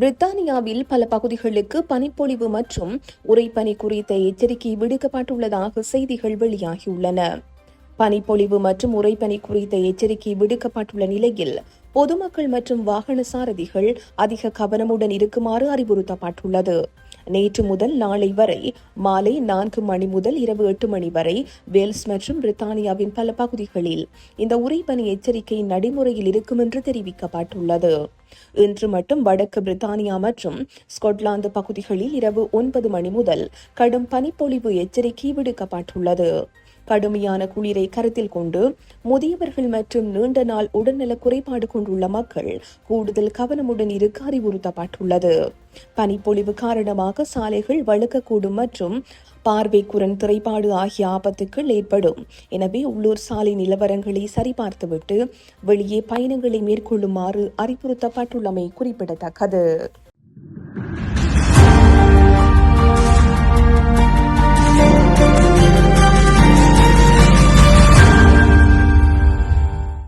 பிரித்தானியாவில் பல பகுதிகளுக்கு பனிப்பொழிவு மற்றும் உறைபனி குறித்த எச்சரிக்கை விடுக்கப்பட்டுள்ளதாக செய்திகள் வெளியாகியுள்ளன. பனிப்பொழிவு மற்றும் உறைபனி குறித்த எச்சரிக்கை விடுக்கப்பட்டுள்ள நிலையில் பொதுமக்கள் மற்றும் வாகன சாரதிகள் அதிக கவனமுடன் இருக்குமாறு அறிவுறுத்தப்பட்டுள்ளது. நேற்று முதல் நாளை வரை மாலை 4 மணி முதல் இரவு 8 மணி வரை வேல்ஸ் மற்றும் பிரித்தானியாவின் பல பகுதிகளில் இந்த உறைபனி எச்சரிக்கை நடைமுறையில் இருக்கும் என்று தெரிவிக்கப்பட்டுள்ளது. இன்று மட்டும் வடக்கு பிரித்தானியா மற்றும் ஸ்கொட்லாந்து பகுதிகளில் இரவு 9 மணி முதல் கடும் பனிப்பொழிவு எச்சரிக்கை விடுக்கப்பட்டுள்ளது. கடுமையான குளிரை கருத்தில் கொண்டு முதியவர்கள் மற்றும் நீண்ட நாள் உடல்நல குறைபாடு கொண்டுள்ள மக்கள் கூடுதல் கவனமுடன் இருக்க அறிவுறுத்தப்பட்டுள்ளது. பனிப்பொழிவு காரணமாக சாலைகள் வழுக்கக்கூடும் மற்றும் பார்வை குரன் திரைப்பாடு ஆகிய ஆபத்துக்கள் ஏற்படும். எனவே உள்ளூர் சாலை நிலவரங்களை சரிபார்த்துவிட்டு வெளியே பயணங்களை மேற்கொள்ளுமாறு அறிவுறுத்தப்பட்டுள்ளமை குறிப்பிடத்தக்கது.